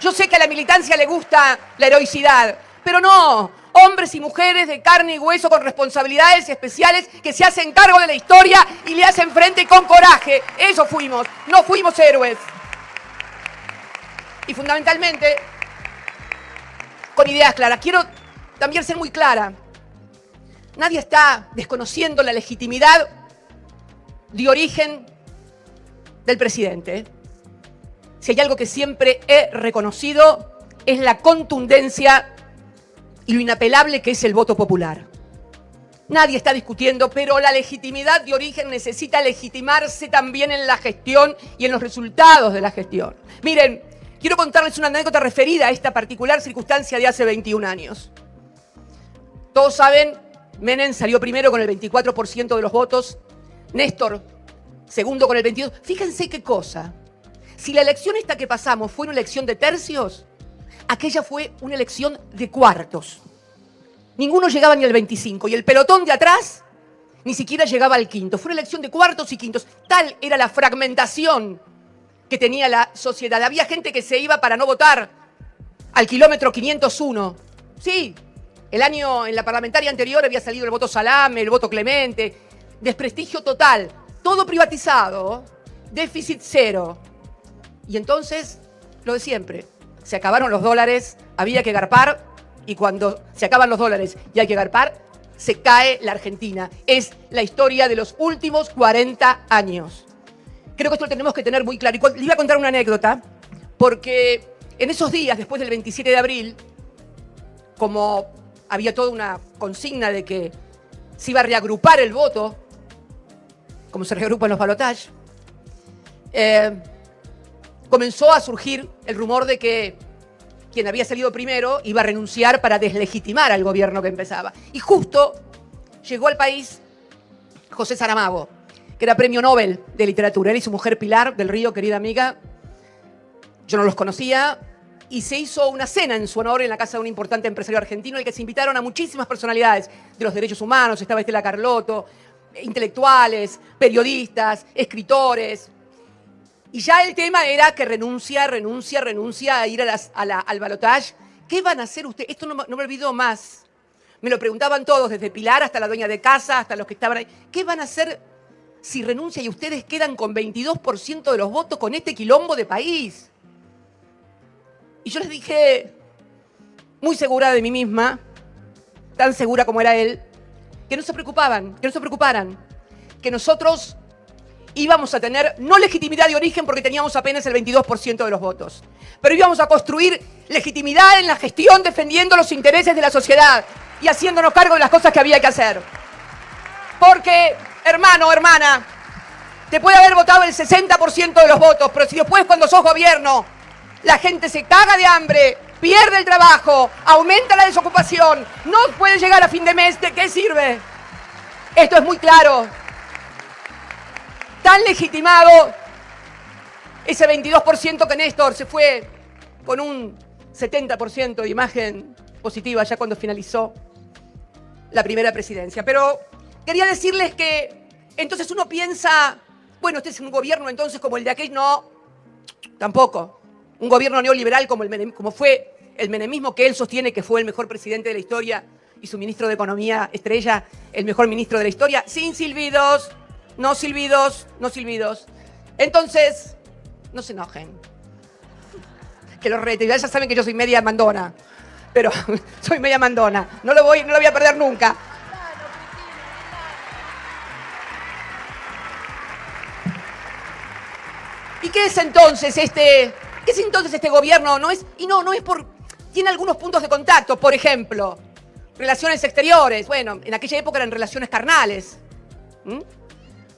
Yo sé que a la militancia le gusta la heroicidad, pero no. Hombres y mujeres de carne y hueso con responsabilidades especiales que se hacen cargo de la historia y le hacen frente con coraje. Eso fuimos, no fuimos héroes. Y fundamentalmente, con ideas claras. Quiero también ser muy clara. Nadie está desconociendo la legitimidad de origen del presidente. Si hay algo que siempre he reconocido es la contundencia y lo inapelable que es el voto popular. Nadie está discutiendo, pero la legitimidad de origen necesita legitimarse también en la gestión y en los resultados de la gestión. Miren, quiero contarles una anécdota referida a esta particular circunstancia de hace 21 años. Todos saben, Menem salió primero con el 24% de los votos, Néstor segundo con el 22%. Fíjense qué cosa. Si la elección esta que pasamos fue una elección de tercios, aquella fue una elección de cuartos. Ninguno llegaba ni al 25% y el pelotón de atrás ni siquiera llegaba al quinto. Fue una elección de cuartos y quintos. Tal era la fragmentación que tenía la sociedad. Había gente que se iba para no votar al kilómetro 501. Sí, en la parlamentaria anterior había salido el voto salame, el voto clemente, desprestigio total, todo privatizado, déficit cero. Y entonces, lo de siempre, se acabaron los dólares, había que garpar, y cuando se acaban los dólares y hay que garpar, se cae la Argentina. Es la historia de los últimos 40 años. Creo que esto lo tenemos que tener muy claro. Y le iba a contar una anécdota, porque en esos días, después del 27 de abril, como había toda una consigna de que se iba a reagrupar el voto, como se reagrupan los balotajes, comenzó a surgir el rumor de que quien había salido primero iba a renunciar para deslegitimar al gobierno que empezaba. Y justo llegó al país José Saramago, que era premio Nobel de literatura. Él y su mujer Pilar del Río, querida amiga, yo no los conocía, y se hizo una cena en su honor en la casa de un importante empresario argentino, en el que se invitaron a muchísimas personalidades de los derechos humanos. Estaba Estela Carlotto, intelectuales, periodistas, escritores. Y ya el tema era que renuncia a ir al balotaje. ¿Qué van a hacer ustedes? Esto no me olvido más. Me lo preguntaban todos, desde Pilar hasta la dueña de casa, hasta los que estaban ahí. ¿Qué van a hacer si renuncia y ustedes quedan con 22% de los votos con este quilombo de país? Y yo les dije, muy segura de mí misma, tan segura como era él, que no se preocuparan, que nosotros íbamos a tener no legitimidad de origen porque teníamos apenas el 22% de los votos, pero íbamos a construir legitimidad en la gestión defendiendo los intereses de la sociedad y haciéndonos cargo de las cosas que había que hacer. Porque, hermano, hermana, te puede haber votado el 60% de los votos, pero si después cuando sos gobierno la gente se caga de hambre, pierde el trabajo, aumenta la desocupación, no puede llegar a fin de mes, ¿de qué sirve? Esto es muy claro. Tan legitimado ese 22% que Néstor se fue con un 70% de imagen positiva ya cuando finalizó la primera presidencia. Pero quería decirles que entonces uno piensa, bueno, este es un gobierno entonces como el de aquel. No, tampoco. Un gobierno neoliberal como fue el menemismo, que él sostiene que fue el mejor presidente de la historia y su ministro de Economía estrella, el mejor ministro de la historia, sin silbidos. No silbidos. Entonces, no se enojen. Que los rete. Ya saben que yo soy media mandona. Pero soy media mandona. No lo voy a perder nunca. ¿Y qué es entonces este gobierno? No es por... Tiene algunos puntos de contacto. Por ejemplo, relaciones exteriores. Bueno, en aquella época eran relaciones carnales.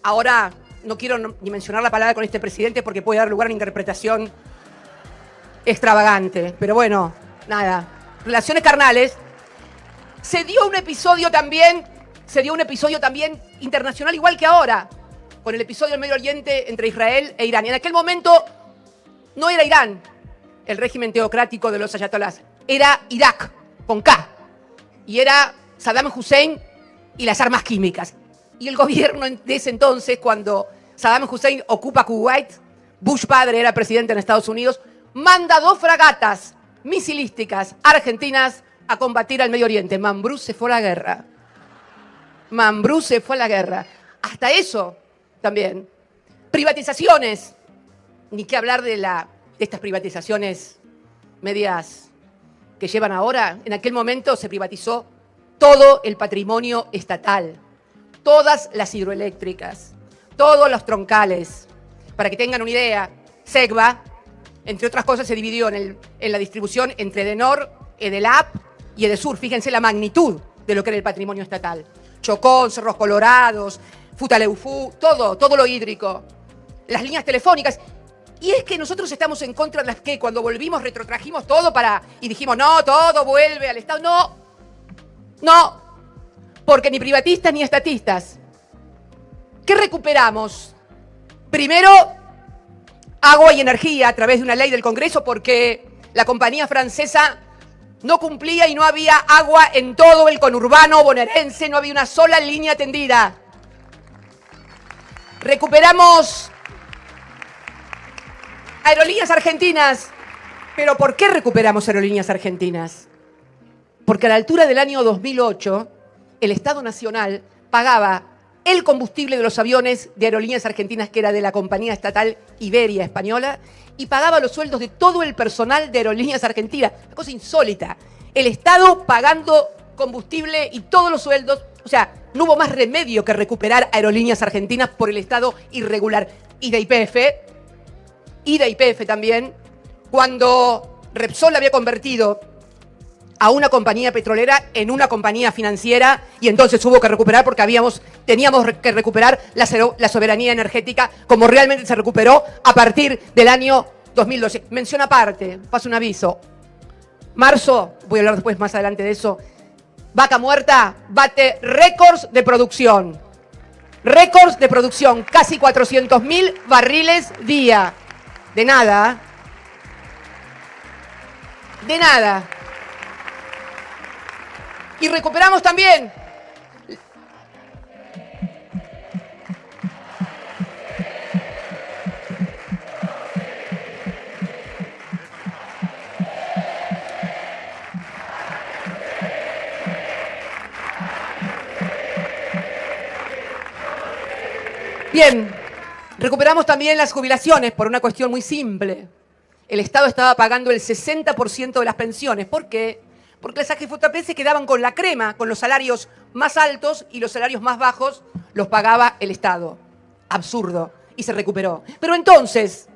Ahora no quiero ni mencionar la palabra con este presidente porque puede dar lugar a una interpretación extravagante. Pero bueno, nada. Relaciones carnales. Se dio un episodio también internacional igual que ahora, con el episodio del Medio Oriente entre Israel e Irán. Y en aquel momento no era Irán el régimen teocrático de los ayatolás, era Irak, con K. Y era Saddam Hussein y las armas químicas. Y el gobierno de ese entonces, cuando Saddam Hussein ocupa Kuwait, Bush padre era presidente en Estados Unidos, manda 2 fragatas misilísticas argentinas a combatir al Medio Oriente. Mambrú se fue a la guerra. Mambrú se fue a la guerra. Hasta eso también. Privatizaciones. Ni qué hablar de estas privatizaciones medias que llevan ahora. En aquel momento se privatizó todo el patrimonio estatal. Todas las hidroeléctricas. Todos los troncales. Para que tengan una idea, Segva, entre otras cosas, se dividió en la distribución entre Edenor, Edelap y Edesur. Fíjense la magnitud de lo que era el patrimonio estatal. Chocón, Cerros Colorados, Futaleufú, todo lo hídrico. Las líneas telefónicas. Y es que nosotros estamos en contra de las que cuando volvimos retrotrajimos todo y dijimos, no, todo vuelve al Estado. No, porque ni privatistas ni estatistas. ¿Qué recuperamos? Primero, agua y energía a través de una ley del Congreso porque la compañía francesa no cumplía y no había agua en todo el conurbano bonaerense, no había una sola línea tendida. Recuperamos Aerolíneas Argentinas. ¿Pero por qué recuperamos Aerolíneas Argentinas? Porque a la altura del año 2008, el Estado Nacional pagaba el combustible de los aviones de Aerolíneas Argentinas, que era de la compañía estatal Iberia española, y pagaba los sueldos de todo el personal de Aerolíneas Argentinas. Una cosa insólita. El Estado pagando combustible y todos los sueldos. O sea, no hubo más remedio que recuperar Aerolíneas Argentinas por el Estado irregular. Y de YPF también, cuando Repsol había convertido a una compañía petrolera en una compañía financiera y entonces hubo que recuperar porque teníamos que recuperar la soberanía energética como realmente se recuperó a partir del año 2012. Mención aparte, paso un aviso. Marzo, voy a hablar después más adelante de eso, Vaca Muerta bate récords de producción. Récords de producción, casi 400.000 barriles día. De nada. De nada. Y recuperamos también recuperamos también las jubilaciones por una cuestión muy simple. El Estado estaba pagando el 60% de las pensiones. ¿Por qué? Porque las AGFP se quedaban con la crema, con los salarios más altos y los salarios más bajos los pagaba el Estado. Absurdo. Y se recuperó. Pero entonces,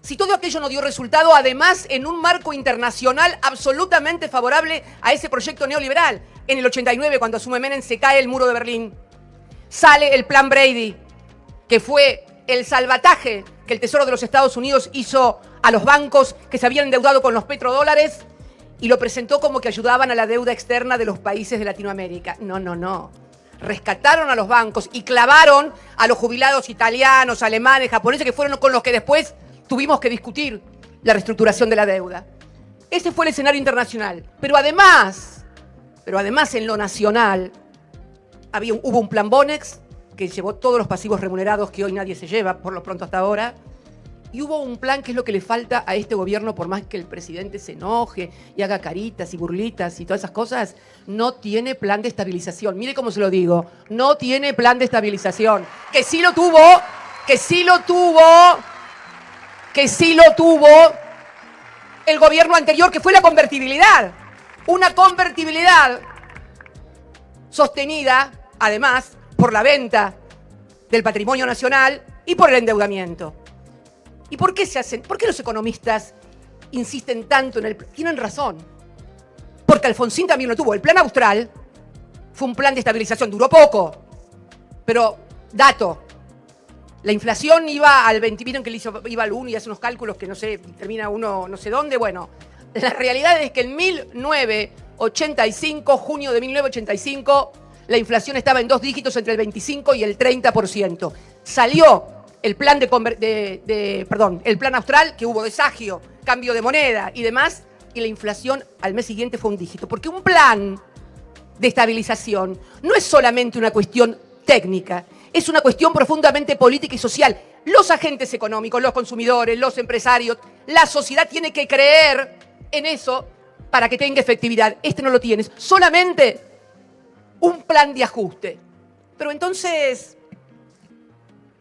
si todo aquello no dio resultado, además en un marco internacional absolutamente favorable a ese proyecto neoliberal, en el 89, cuando asume Menem, se cae el muro de Berlín. Sale el Plan Brady, que fue el salvataje que el Tesoro de los Estados Unidos hizo a los bancos que se habían endeudado con los petrodólares y lo presentó como que ayudaban a la deuda externa de los países de Latinoamérica. No. Rescataron a los bancos y clavaron a los jubilados italianos, alemanes, japoneses, que fueron con los que después tuvimos que discutir la reestructuración de la deuda. Ese fue el escenario internacional. Pero además en lo nacional, hubo un plan Bonex que llevó todos los pasivos remunerados que hoy nadie se lleva, por lo pronto hasta ahora. Y hubo un plan que es lo que le falta a este gobierno, por más que el presidente se enoje y haga caritas y burlitas y todas esas cosas, no tiene plan de estabilización. Mire cómo se lo digo, no tiene plan de estabilización. Que sí lo tuvo el gobierno anterior, que fue la convertibilidad. Una convertibilidad sostenida, además, por la venta del patrimonio nacional y por el endeudamiento. ¿Y por qué los economistas insisten tanto en tienen razón? Porque Alfonsín también lo tuvo. El plan Austral fue un plan de estabilización, duró poco, pero dato. La inflación iba al 20, vieron que iba al 1 y hace unos cálculos que no sé, termina uno no sé dónde. Bueno, la realidad es que en 1985, junio de 1985, la inflación estaba en 2 dígitos entre el 25 y el 30%. Salió el plan el plan Austral, que hubo desagio, cambio de moneda y demás, y la inflación al mes siguiente fue 1 dígito. Porque un plan de estabilización no es solamente una cuestión técnica, es una cuestión profundamente política y social. Los agentes económicos, los consumidores, los empresarios, La sociedad tiene que creer en eso para que tenga efectividad. Este no lo tienes, solamente un plan de ajuste. Pero entonces,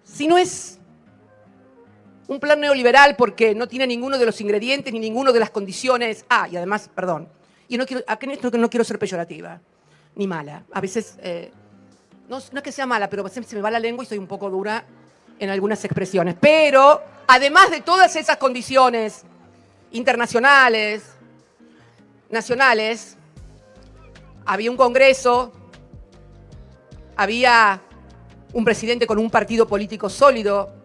si no es un plan neoliberal porque no tiene ninguno de los ingredientes ni ninguno de las condiciones. Y además, perdón, y no quiero ser peyorativa ni mala. A veces, no es que sea mala, pero se me va la lengua y soy un poco dura en algunas expresiones. Pero, además de todas esas condiciones internacionales, nacionales, había un Congreso, había un presidente con un partido político sólido,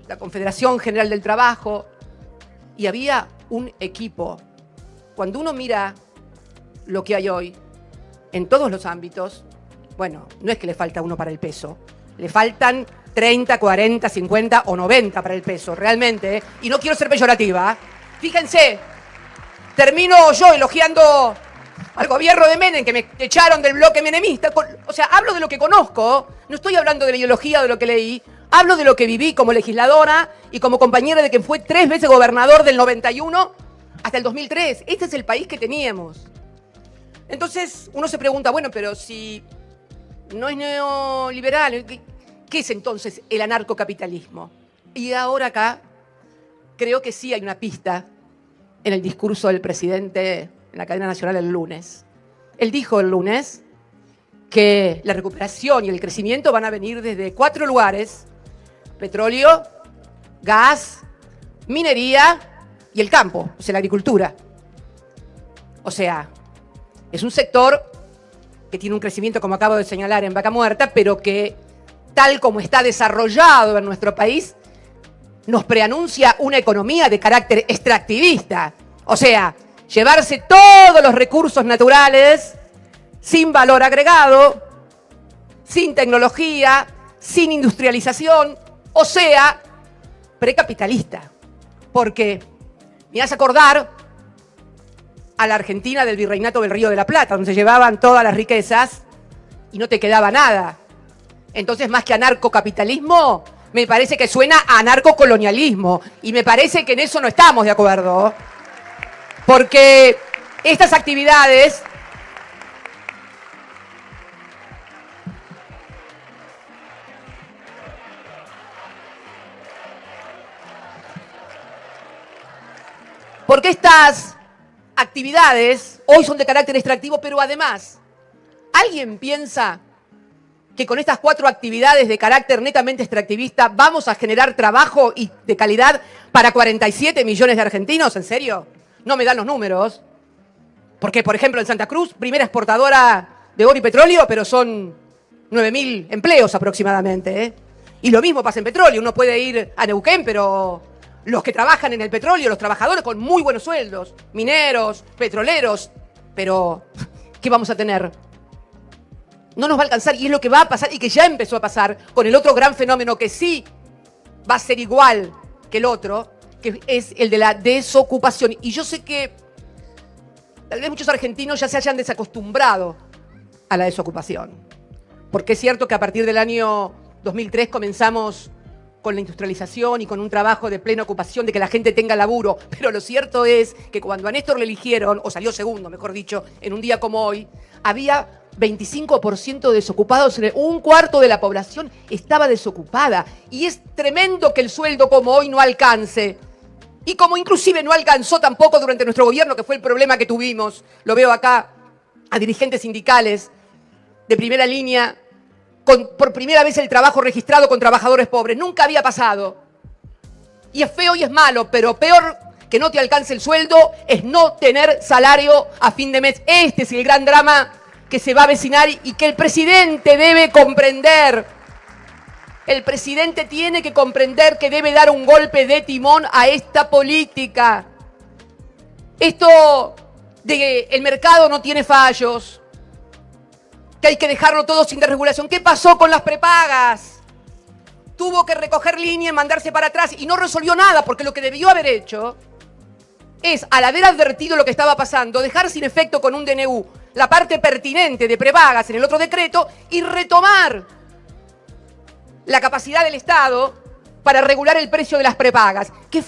la Confederación General del Trabajo, y había un equipo. Cuando uno mira lo que hay hoy en todos los ámbitos, bueno, no es que le falta uno para el peso, le faltan 30, 40, 50 o 90 para el peso, realmente, ¿eh? Y no quiero ser peyorativa. Fíjense, termino yo elogiando al gobierno de Menem, que me echaron del bloque menemista. O sea, hablo de lo que conozco, no estoy hablando de la ideología o de lo que leí, hablo de lo que viví como legisladora y como compañera de quien fue 3 veces gobernador del 91 hasta el 2003. Este es el país que teníamos. Entonces, uno se pregunta, bueno, pero si no es neoliberal, ¿qué es entonces el anarcocapitalismo? Y ahora acá creo que sí hay una pista en el discurso del presidente en la cadena nacional el lunes. Él dijo el lunes que la recuperación y el crecimiento van a venir desde 4 lugares: petróleo, gas, minería y el campo, o sea, la agricultura. O sea, es un sector que tiene un crecimiento, como acabo de señalar, en Vaca Muerta, pero que, tal como está desarrollado en nuestro país, nos preanuncia una economía de carácter extractivista. O sea, llevarse todos los recursos naturales sin valor agregado, sin tecnología, sin industrialización, o sea, precapitalista. Porque me hace acordar a la Argentina del Virreinato del Río de la Plata, donde se llevaban todas las riquezas y no te quedaba nada. Entonces, más que anarcocapitalismo, me parece que suena a anarcocolonialismo. Y me parece que en eso no estamos de acuerdo. Porque estas actividades hoy son de carácter extractivo, pero además, ¿alguien piensa que con estas 4 actividades de carácter netamente extractivista vamos a generar trabajo y de calidad para 47 millones de argentinos? ¿En serio? No me dan los números. Porque, por ejemplo, en Santa Cruz, primera exportadora de oro y petróleo, pero son 9.000 empleos aproximadamente, ¿eh? Y lo mismo pasa en petróleo. Uno puede ir a Neuquén, pero los que trabajan en el petróleo, los trabajadores con muy buenos sueldos, mineros, petroleros, pero ¿qué vamos a tener? No nos va a alcanzar, y es lo que va a pasar y que ya empezó a pasar con el otro gran fenómeno que sí va a ser igual que el otro, que es el de la desocupación. Y yo sé que tal vez muchos argentinos ya se hayan desacostumbrado a la desocupación, porque es cierto que a partir del año 2003 comenzamos con la industrialización y con un trabajo de plena ocupación, de que la gente tenga laburo, pero lo cierto es que cuando a Néstor le eligieron, o salió segundo, mejor dicho, en un día como hoy, había 25% de desocupados, un cuarto de la población estaba desocupada. Y es tremendo que el sueldo como hoy no alcance. Y como inclusive no alcanzó tampoco durante nuestro gobierno, que fue el problema que tuvimos. Lo veo acá a dirigentes sindicales de primera línea, con por primera vez el trabajo registrado con trabajadores pobres. Nunca había pasado. Y es feo y es malo, pero peor que no te alcance el sueldo es no tener salario a fin de mes. Este es el gran drama que se va a avecinar y que el presidente debe comprender. El presidente tiene que comprender que debe dar un golpe de timón a esta política. Esto de que el mercado no tiene fallos, que hay que dejarlo todo sin desregulación. ¿Qué pasó con las prepagas? Tuvo que recoger línea y mandarse para atrás y no resolvió nada, porque lo que debió haber hecho es, al haber advertido lo que estaba pasando, dejar sin efecto con un DNU la parte pertinente de prepagas en el otro decreto y retomar la capacidad del Estado para regular el precio de las prepagas.